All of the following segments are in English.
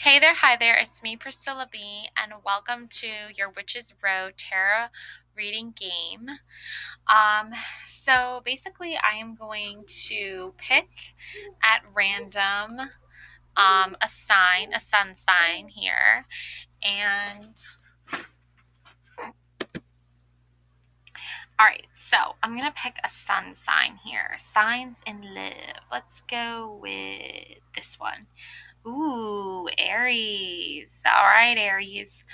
Hey there, hi there, it's me, Priscilla B, and welcome to your Witch's Row Tarot reading game. So basically, I am going to pick at random a sign, a sun sign here, and all right, so I'm gonna pick a sun sign here. Signs in love. Let's go with this one. Ooh, Aries. All right, Aries.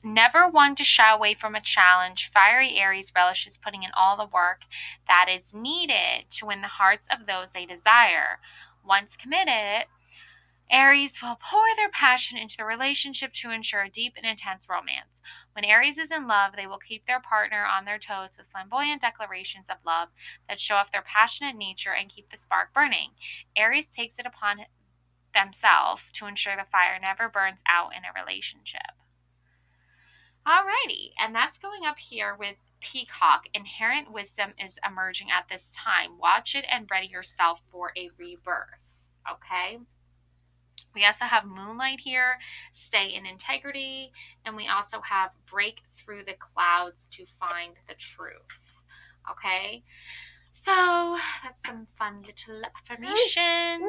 Never one to shy away from a challenge, fiery Aries relishes putting in all the work that is needed to win the hearts of those they desire. Once committed, Aries will pour their passion into the relationship to ensure a deep and intense romance. When Aries is in love, they will keep their partner on their toes with flamboyant declarations of love that show off their passionate nature and keep the spark burning. Aries takes it upon themselves to ensure the fire never burns out in a relationship. Alrighty, and that's going up here with Peacock. Inherent wisdom is emerging at this time. Watch it and ready yourself for a rebirth. Okay. We also have Moonlight here, stay in integrity, and we also have break through the clouds to find the truth. Okay. So that's some fun little affirmations.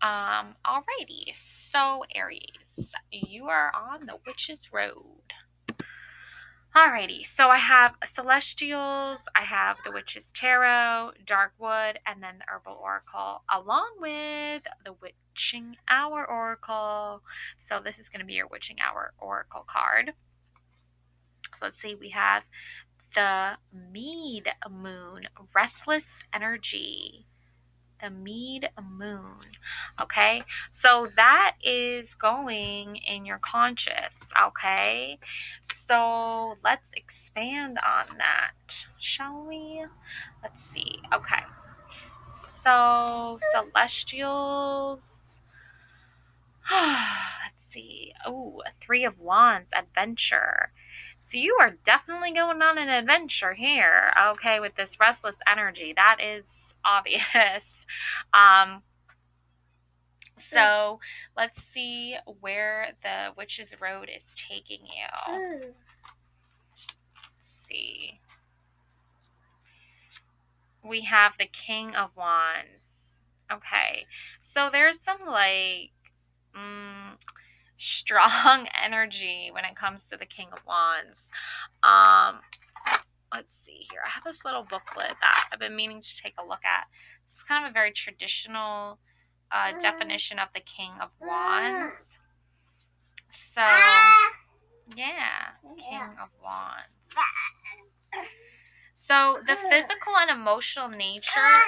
Alrighty. So Aries, you are on the Witch's Road. Alrighty, so I have Celestials, I have the Witch's Tarot, Darkwood, and then the Herbal Oracle, along with the Witching Hour Oracle. So this is going to be your Witching Hour Oracle card. So let's see, we have the Mead Moon, Restless Energy. The Mead Moon. Okay, so that is going in your conscious. Okay, so let's expand on that, shall we? Let's see. Okay, so Celestials. Let's see. Oh, Three of Wands, adventure. So you are definitely going on an adventure here, okay, with this restless energy. That is obvious. So let's see where the Witch's Road is taking you. Let's see. We have the King of Wands. Okay. So there's some strong energy when it comes to the King of Wands. Let's see here. I have this little booklet that I've been meaning to take a look at. It's kind of a very traditional definition of the King of Wands. So, yeah, King of Wands. So, the physical and emotional nature.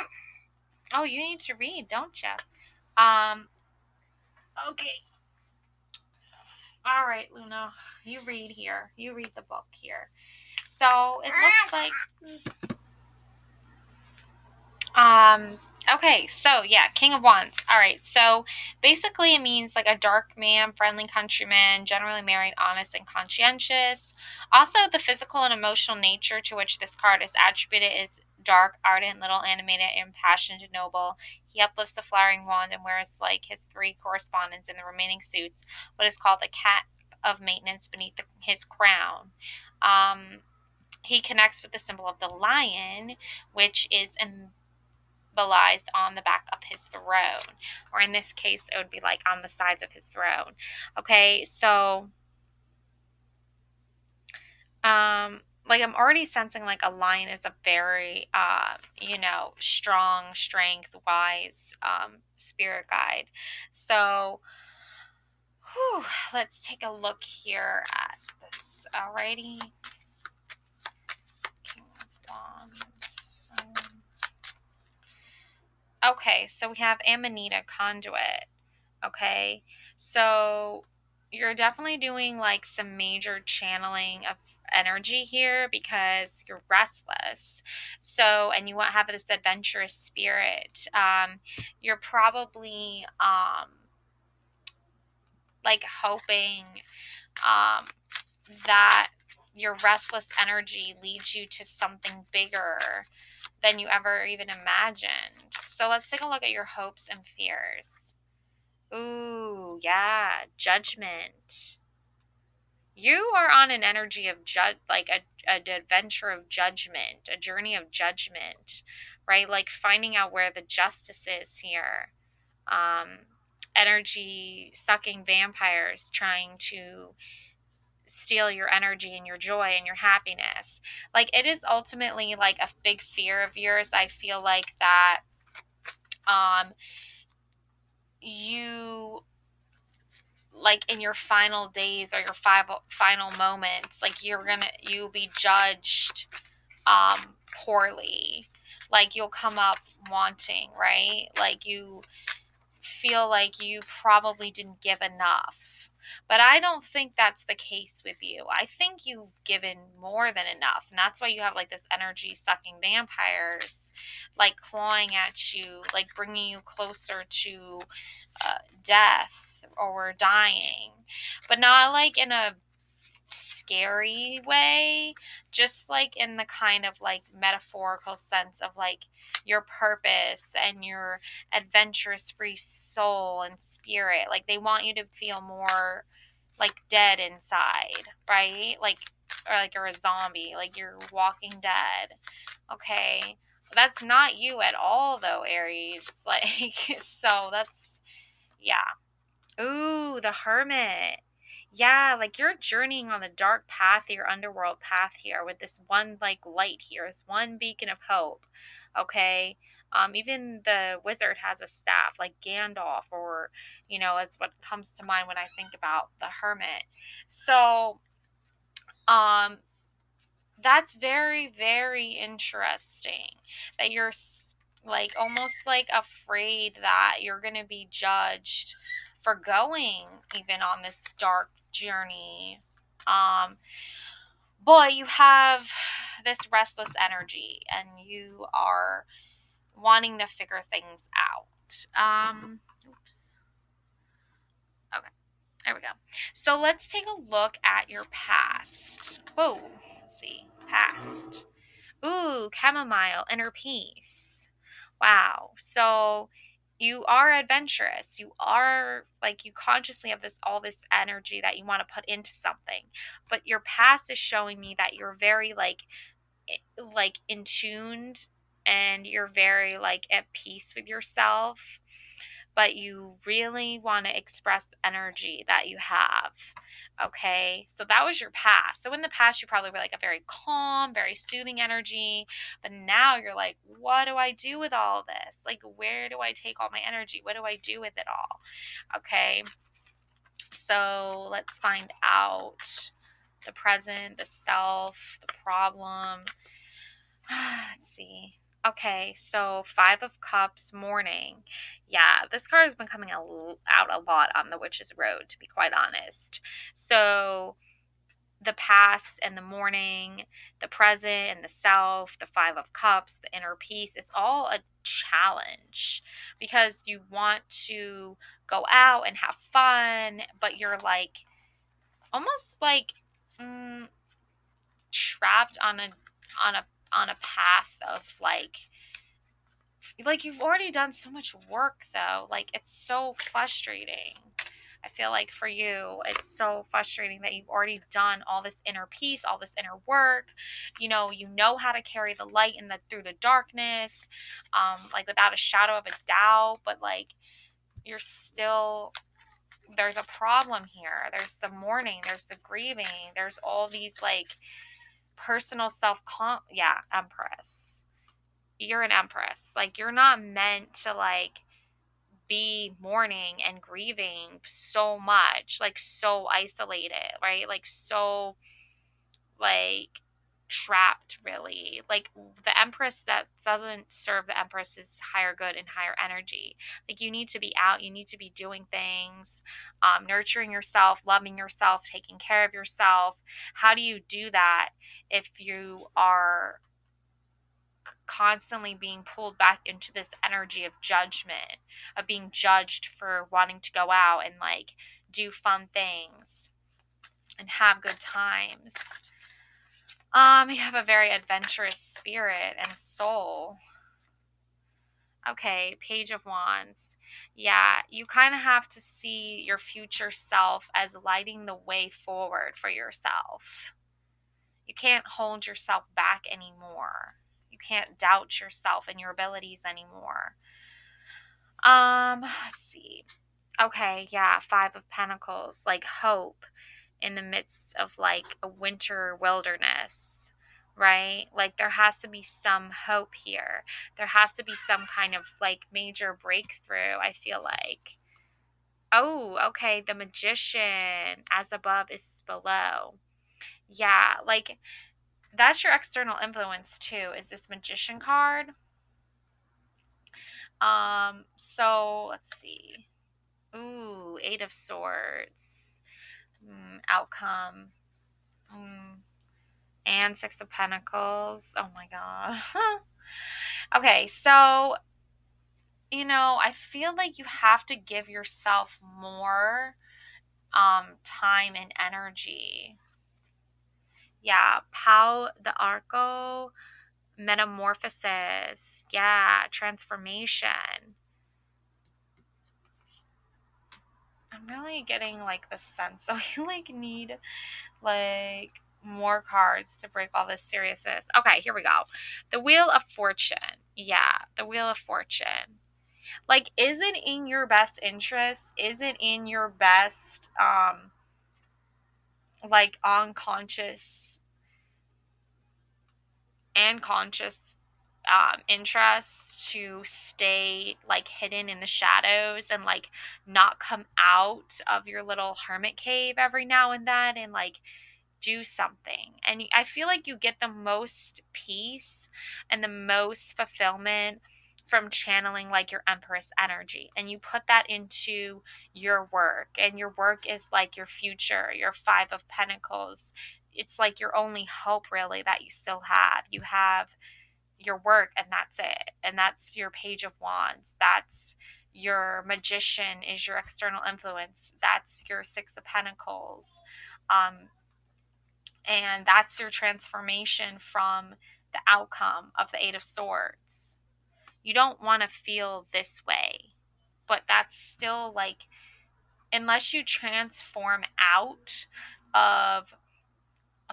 Oh, you need to read, don't you? Okay. All right, Luna. You read here. You read the book here. So, it looks like okay, so yeah, King of Wands. All right, so basically it means like a dark man, friendly countryman, generally married, honest, and conscientious. Also, the physical and emotional nature to which this card is attributed is dark, ardent, little animated, impassioned, and noble. He uplifts the flowering wand and wears like his three correspondents in the remaining suits, what is called the cap of maintenance beneath his crown. He connects with the symbol of the lion, which is symbolized on the back of his throne, or in this case it would be like on the sides of his throne. Okay, so like I'm already sensing like a lion is a very strong, strength, wise spirit guide. So let's take a look here at this. Alrighty. King of Wands. Okay, so we have Amanita, conduit. Okay, so you're definitely doing like some major channeling of energy here because you're restless. So, and you want to have this adventurous spirit. You're probably like hoping that your restless energy leads you to something bigger than you ever even imagined. So let's take a look at your hopes and fears. Ooh, yeah, judgment. You are on an energy of like an adventure of judgment, a journey of judgment, right? Like finding out where the justice is here. Um, Energy sucking vampires trying to steal your energy and your joy and your happiness. Like it is ultimately like a big fear of yours. I feel like that um you like in your final days or your final moments, like you'll be judged poorly. Like you'll come up wanting, right? Like you feel like you probably didn't give enough. But I don't think that's the case with you. I think you've given more than enough. And that's why you have like this energy sucking vampires like clawing at you, like bringing you closer to death or dying. But not like in a scary way, just like in the kind of like metaphorical sense of like your purpose and your adventurous free soul and spirit. Like they want you to feel more like dead inside, right? Like or like you're a zombie, like you're walking dead. Okay. That's not you at all though, Aries. Like so that's yeah. Ooh, the hermit. Yeah, like you're journeying on the dark path, your underworld path here with this one like light here, this one beacon of hope. Okay. Even the wizard has a staff like Gandalf, or that's what comes to mind when I think about the hermit. So, um, that's very, very interesting that you're like almost like afraid that you're going to be judged for going even on this dark journey. Um, Boy, you have this restless energy and you are wanting to figure things out. Oops. Okay, there we go. So let's take a look at your past. Whoa, let's see. Past. Ooh, chamomile, inner peace. Wow. So you are adventurous. You are like you consciously have this all this energy that you want to put into something. But your past is showing me that you're very like in tuned and you're very like at peace with yourself, but you really want to express the energy that you have. Okay. So that was your past. So in the past, you probably were like a very calm, very soothing energy. But now you're like, what do I do with all this? Like, where do I take all my energy? What do I do with it all? Okay. So let's find out the present, the self, the problem. Let's see. Okay, so Five of Cups, morning. Yeah, this card has been coming out a lot on the Witch's Road, to be quite honest. So the past and the morning, the present and the self, the Five of Cups, the inner peace, it's all a challenge because you want to go out and have fun, but you're like almost like mm, trapped on a path of like you've already done so much work though. Like it's so frustrating. I feel like for you it's so frustrating that you've already done all this inner peace, all this inner work. You know how to carry the light in the through the darkness, like without a shadow of a doubt, but like you're still there's a problem here. There's the mourning, there's the grieving, there's all these like personal yeah, Empress. You're an Empress. Like you're not meant to like be mourning and grieving so much, like so isolated, right? Like so like trapped really. Like the Empress that doesn't serve the Empress's higher good and higher energy. Like you need to be out, you need to be doing things, nurturing yourself, loving yourself, taking care of yourself. How do you do that if you are constantly being pulled back into this energy of judgment, of being judged for wanting to go out and like do fun things and have good times? You have a very adventurous spirit and soul. Okay, Page of Wands. Yeah, you kind of have to see your future self as lighting the way forward for yourself. You can't hold yourself back anymore. You can't doubt yourself and your abilities anymore. Let's see. Okay, yeah, Five of Pentacles, like hope in the midst of like a winter wilderness, right? Like there has to be some hope here. There has to be some kind of like major breakthrough, I feel like. Oh, okay, the Magician, as above is below. Yeah, like that's your external influence too, is this Magician card. So let's see. Ooh, Eight of Swords. Outcome. Mm, and Six of Pentacles. Oh my god. Okay, so I feel like you have to give yourself more time and energy. Yeah, Pau the Arco, metamorphosis. Yeah, transformation. I'm really getting like the sense so you like need like more cards to break all this seriousness. Okay, here we go. The Wheel of Fortune. Yeah, the Wheel of Fortune. Like, is it in your best interest? Is it in your best like unconscious and conscious interest to stay like hidden in the shadows and like not come out of your little hermit cave every now and then and like do something? And I feel like you get the most peace and the most fulfillment from channeling like your Empress energy, and you put that into your work, and your work is like your future, your Five of Pentacles. It's like your only hope really that you still have. You have your work, and that's it. And that's your Page of Wands. That's your Magician, is your external influence. That's your Six of Pentacles. And that's your transformation from the outcome of the Eight of Swords. You don't want to feel this way, but that's still like, unless you transform out of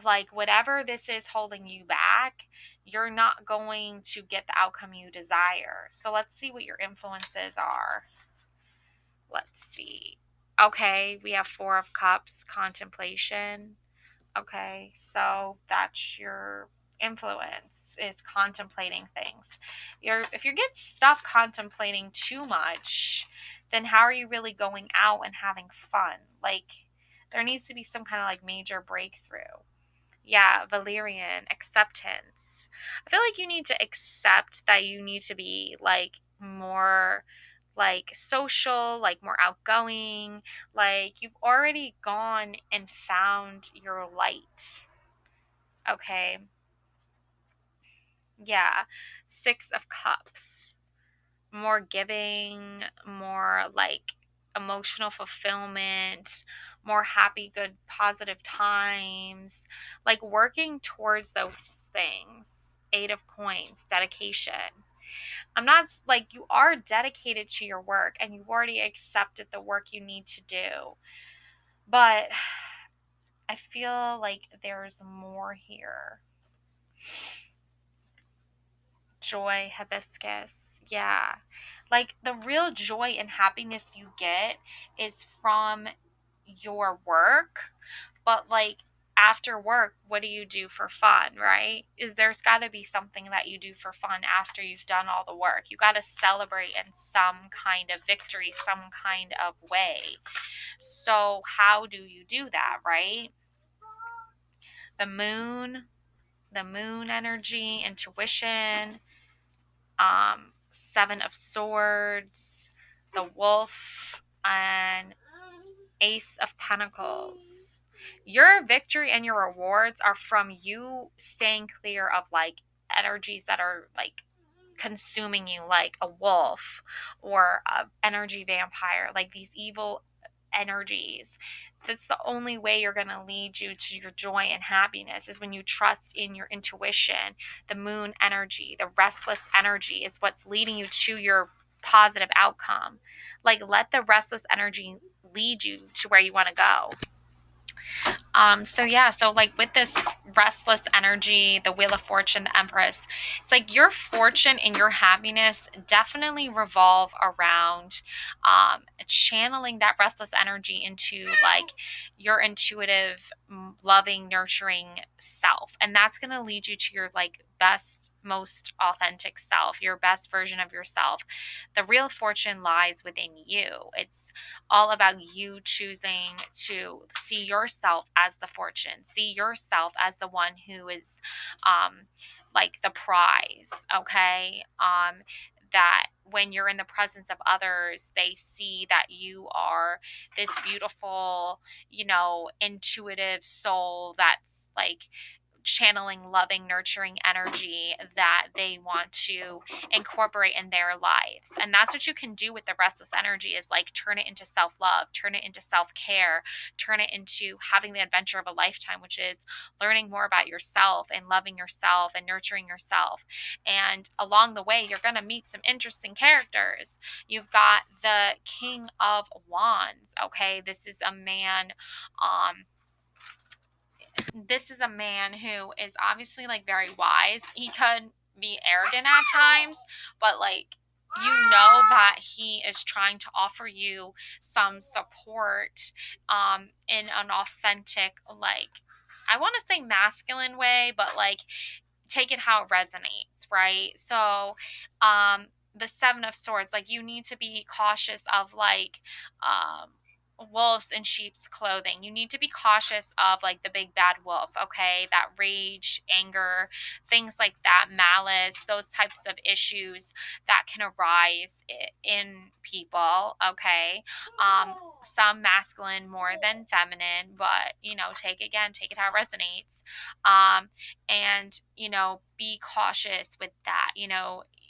like whatever this is holding you back, you're not going to get the outcome you desire. So let's see what your influences are. Let's see. Okay, we have Four of Cups, contemplation. Okay, so that's your influence, is contemplating things. If you get stuck contemplating too much, then how are you really going out and having fun? Like there needs to be some kind of like major breakthrough. Yeah, Valerian, acceptance. I feel like you need to accept that you need to be like more like social, like more outgoing, like you've already gone and found your light. Okay. Yeah. Six of Cups. More giving, more like emotional fulfillment, more happy, good, positive times, like working towards those things. Eight of Coins, dedication. I'm not like, you are dedicated to your work and you've already accepted the work you need to do, but I feel like there's more here. Joy, hibiscus. Yeah. Like the real joy and happiness you get is from your work, but like after work, what do you do for fun, right? Is there's got to be something that you do for fun after you've done all the work. You got to celebrate in some kind of victory, some kind of way. So, how do you do that, right? The moon, the moon energy, intuition, Seven of Swords, the Wolf, and Ace of Pentacles. Your victory and your rewards are from you staying clear of like energies that are like consuming you, like a wolf or a energy vampire, like these evil energies. That's the only way you're going to lead you to your joy and happiness, is when you trust in your intuition. The moon energy, the restless energy, is what's leading you to your positive outcome. Like, let the restless energy lead you to where you want to go. So yeah, so like with this restless energy, the Wheel of Fortune, the Empress, it's like your fortune and your happiness definitely revolve around channeling that restless energy into like your intuitive, loving, nurturing self. And that's going to lead you to your like best, most authentic self, your best version of yourself. The real fortune lies within you. It's all about you choosing to see yourself as the fortune, see yourself as the one who is like the prize, okay? That when you're in the presence of others, they see that you are this beautiful, intuitive soul that's like channeling loving, nurturing energy that they want to incorporate in their lives. And that's what you can do with the restless energy, is like turn it into self-love, turn it into self-care, turn it into having the adventure of a lifetime, which is learning more about yourself and loving yourself and nurturing yourself. And along the way, you're going to meet some interesting characters. You've got the King of Wands, okay? This is a man who is obviously like very wise. He could be arrogant at times, but like that he is trying to offer you some support in an authentic, like, I want to say masculine way, but like take it how it resonates, right? So the Seven of Swords, like you need to be cautious of like wolves in sheep's clothing. You need to be cautious of like the big bad wolf, okay? That rage, anger, things like that, malice, those types of issues that can arise in people, okay? Some masculine more than feminine, but take it how it resonates. And be cautious with that.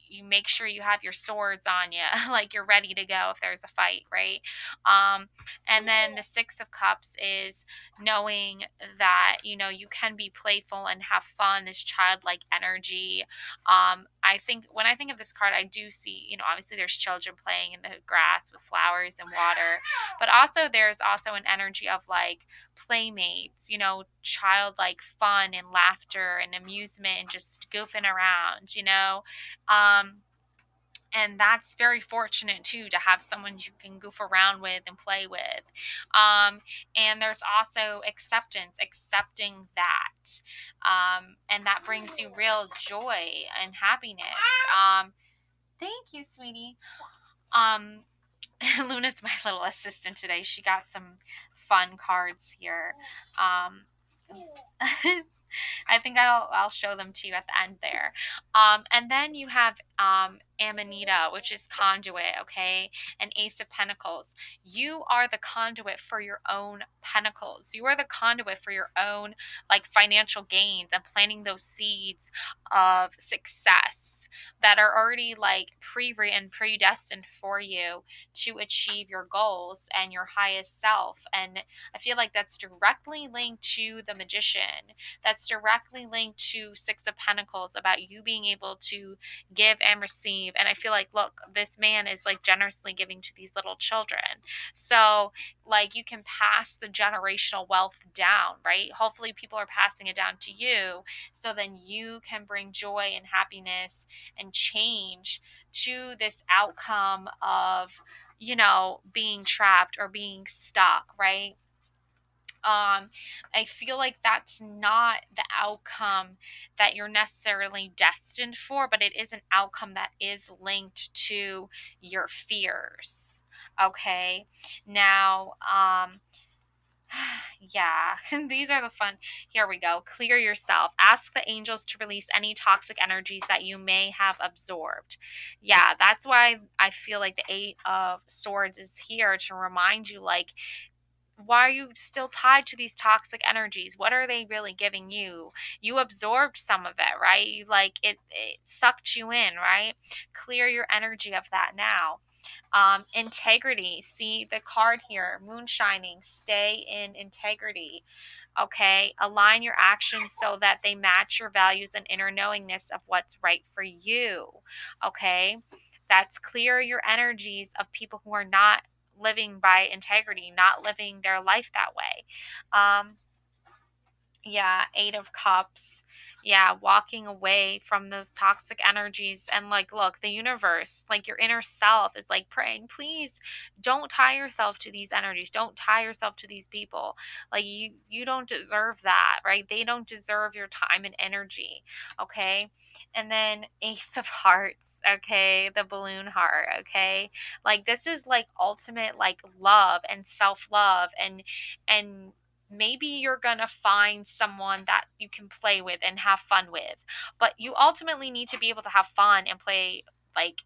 You make sure you have your swords on you like you're ready to go if there's a fight, right? And then the Six of Cups is knowing that you can be playful and have fun, this childlike energy. I think when I think of this card, I do see, obviously there's children playing in the grass with flowers and water, but also there's also an energy of like playmates, childlike fun and laughter and amusement and just goofing around, um, and that's very fortunate too, to have someone you can goof around with and play with. And there's also accepting that, and that brings you real joy and happiness. Thank you, sweetie. um Luna's my little assistant today. She got some fun cards here. Um, I think I'll show them to you at the end there. And then you have Amanita, which is conduit, okay? An Ace of Pentacles. You are the conduit for your own pentacles. You are the conduit for your own like financial gains and planting those seeds of success that are already like pre-written, predestined for you to achieve your goals and your highest self. And I feel like that's directly linked to the Magician. That's directly linked to Six of Pentacles, about you being able to give and receive. And I feel like, look, this man is like generously giving to these little children. So like you can pass the generational wealth down, right? Hopefully people are passing it down to you, so then you can bring joy and happiness and change to this outcome of being trapped or being stuck, right? I feel like that's not the outcome that you're necessarily destined for, but it is an outcome that is linked to your fears. Okay. Now, yeah, these are the fun. Here we go. Clear yourself. Ask the angels to release any toxic energies that you may have absorbed. Yeah, that's why I feel like the Eight of Swords is here to remind you, like, why are you still tied to these toxic energies? What are they really giving you? You absorbed some of it, right? You like it sucked you in, right? Clear your energy of that now. Integrity. See the card here, moon shining. Stay in integrity. Okay. Align your actions so that they match your values and inner knowingness of what's right for you. Okay. That's clear your energies of people who are not living by integrity, not living their life that way. Um, yeah, 8 of Cups. Yeah, walking away from those toxic energies. And like, look, the universe, like your inner self is like praying, please don't tie yourself to these energies. Don't tie yourself to these people. Like you don't deserve that, right? They don't deserve your time and energy. Okay. And then Ace of Hearts, okay, the balloon heart, okay. Like this is like ultimate like love and self-love and maybe you're going to find someone that you can play with and have fun with. But you ultimately need to be able to have fun and play like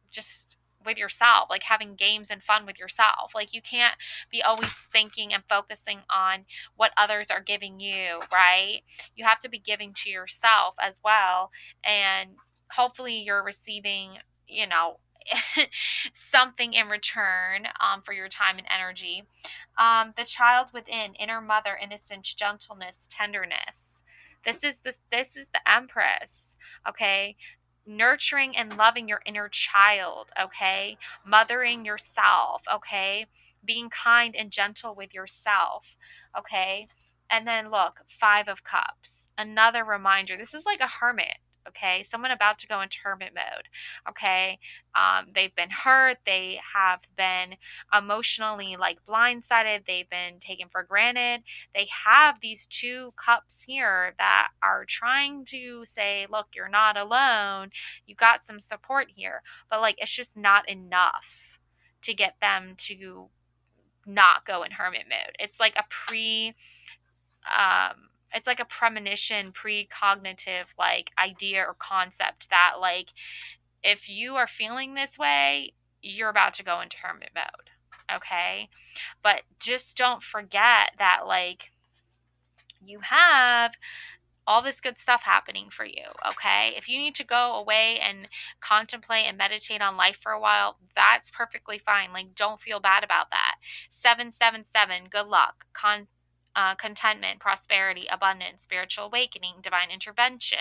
just with yourself, like having games and fun with yourself. Like you can't be always thinking and focusing on what others are giving you, right? You have to be giving to yourself as well. And hopefully you're receiving, you know, something in return for your time and energy. The child within, inner mother, innocence, gentleness, tenderness. This is the Empress. Okay, nurturing and loving your inner child. Okay, mothering yourself. Okay, being kind and gentle with yourself. Okay, and then look, 5 of Cups. Another reminder. This is like a hermit. Okay, someone about to go into hermit mode. Okay, they've been hurt. They have been emotionally like blindsided, they've been taken for granted. They have these 2 cups here that are trying to say, look, you're not alone, you got some support here, but like it's just not enough to get them to not go in hermit mode. It's like a it's like a premonition, precognitive like idea or concept that like if you are feeling this way, you're about to go into hermit mode. Okay. But just don't forget that, like, you have all this good stuff happening for you, okay? If you need to go away and contemplate and meditate on life for a while, that's perfectly fine. Like, don't feel bad about that. 777, good luck, contentment, prosperity, abundance, spiritual awakening, divine intervention.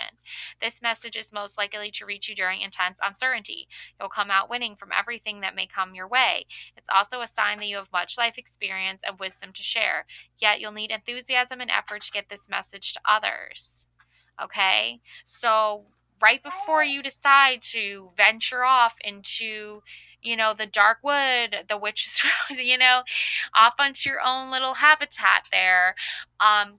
This message is most likely to reach you during intense uncertainty. You'll come out winning from everything that may come your way. It's also a sign that you have much life experience and wisdom to share. Yet you'll need enthusiasm and effort to get this message to others. Okay? So, right before you decide to venture off into, the dark wood, the witch's road, off onto your own little habitat there, um,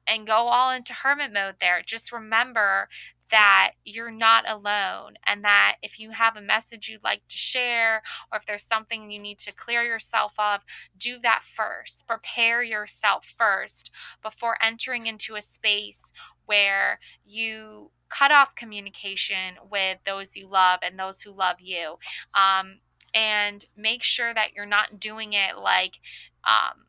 and go all into hermit mode there, just remember that you're not alone and that if you have a message you'd like to share or if there's something you need to clear yourself of, do that first. Prepare yourself first before entering into a space where you cut off communication with those you love and those who love you. And make sure that you're not doing it um,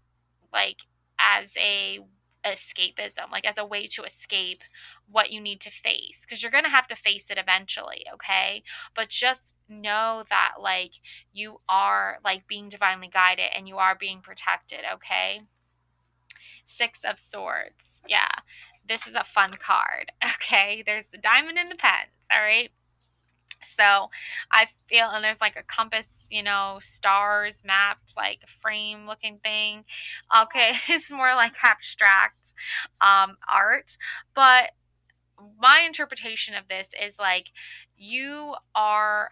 like as a escapism, like as a way to escape what you need to face, because you're going to have to face it eventually, okay? But just know that like you are like being divinely guided and you are being protected, okay? 6 of Swords. Yeah. This is a fun card, okay? There's the diamond and the pens, all right? So I feel, and there's like a compass, stars, map, like a frame looking thing. Okay, it's more like abstract art. But my interpretation of this is like you are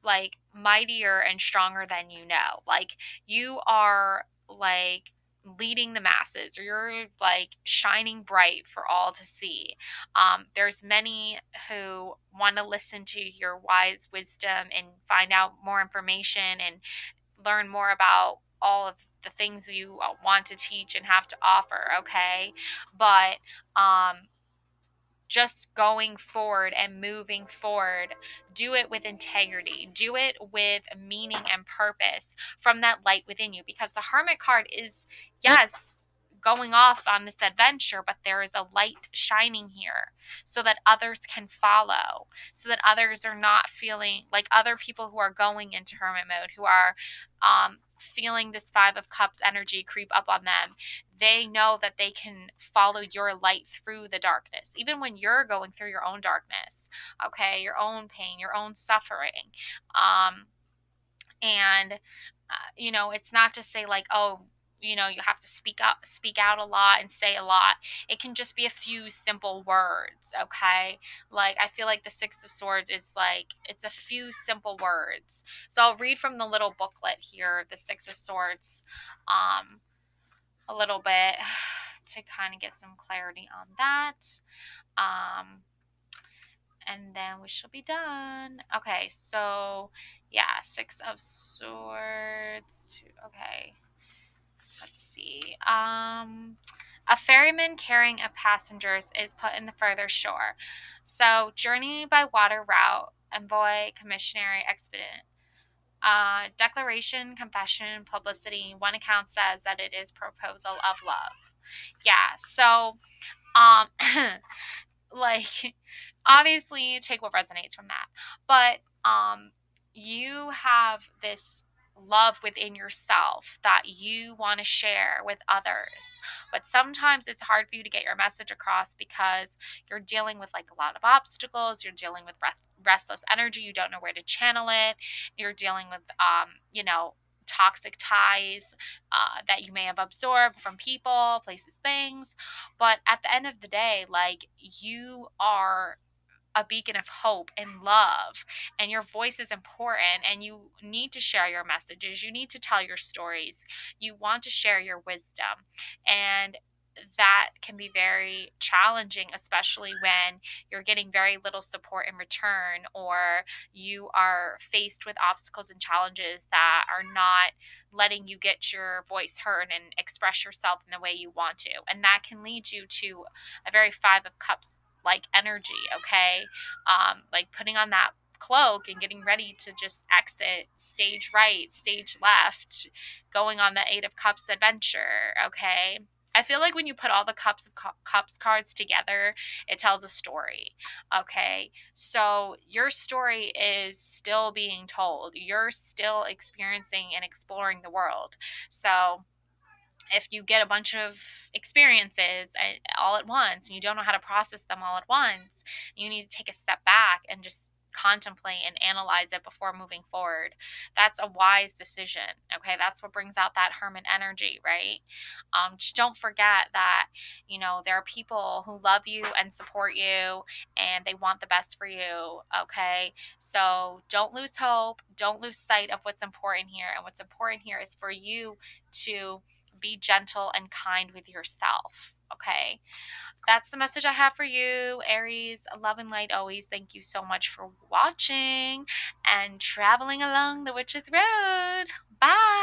like mightier and stronger than you know. Like you are like leading the masses, or you're like shining bright for all to see. There's many who want to listen to your wise wisdom and find out more information and learn more about all of the things you want to teach and have to offer, okay? But just going forward and moving forward, do it with integrity, do it with meaning and purpose from that light within you, because the hermit card is, yes, going off on this adventure, but there is a light shining here so that others can follow, so that others are not feeling like other people who are going into hermit mode, who are feeling this Five of Cups energy creep up on them. They know that they can follow your light through the darkness, even when you're going through your own darkness, okay, your own pain, your own suffering. And it's not to say like, oh, you have to speak out a lot and say a lot. It can just be a few simple words, okay? Like, I feel like the Six of Swords is like, it's a few simple words. So I'll read from the little booklet here, the Six of Swords, a little bit to kind of get some clarity on that. And then we shall be done. Okay, so yeah, Six of Swords. Okay, let's see. A ferryman carrying a passengers is put in the further shore. So journey by water route, envoy, commissionary, expedient. Declaration, confession, publicity. One account says that it is proposal of love. Yeah, so like, obviously you take what resonates from that, but you have this love within yourself that you want to share with others, but sometimes it's hard for you to get your message across because you're dealing with like a lot of obstacles. You're dealing with restless energy. You don't know where to channel it. You're dealing with toxic ties that you may have absorbed from people, places, things. But at the end of the day, like, you are a beacon of hope and love, and your voice is important, and you need to share your messages. You need to tell your stories. You want to share your wisdom. And that can be very challenging, especially when you're getting very little support in return, or you are faced with obstacles and challenges that are not letting you get your voice heard and express yourself in the way you want to. And that can lead you to a very Five of Cups like energy, okay? Like putting on that cloak and getting ready to just exit stage right, stage left, going on the Eight of Cups adventure, okay? I feel like when you put all the cups cards together, it tells a story. Okay, so your story is still being told. You're still experiencing and exploring the world. So if you get a bunch of experiences all at once and you don't know how to process them all at once, you need to take a step back and just contemplate and analyze it before moving forward. That's a wise decision. Okay, that's what brings out that hermit energy, right? Just don't forget that there are people who love you and support you, and they want the best for you. Okay, so don't lose hope, don't lose sight of what's important here. And what's important here is for you to be gentle and kind with yourself. Okay, that's the message I have for you, Aries. Love and light always. Thank you so much for watching and traveling along the Witch's Road. Bye.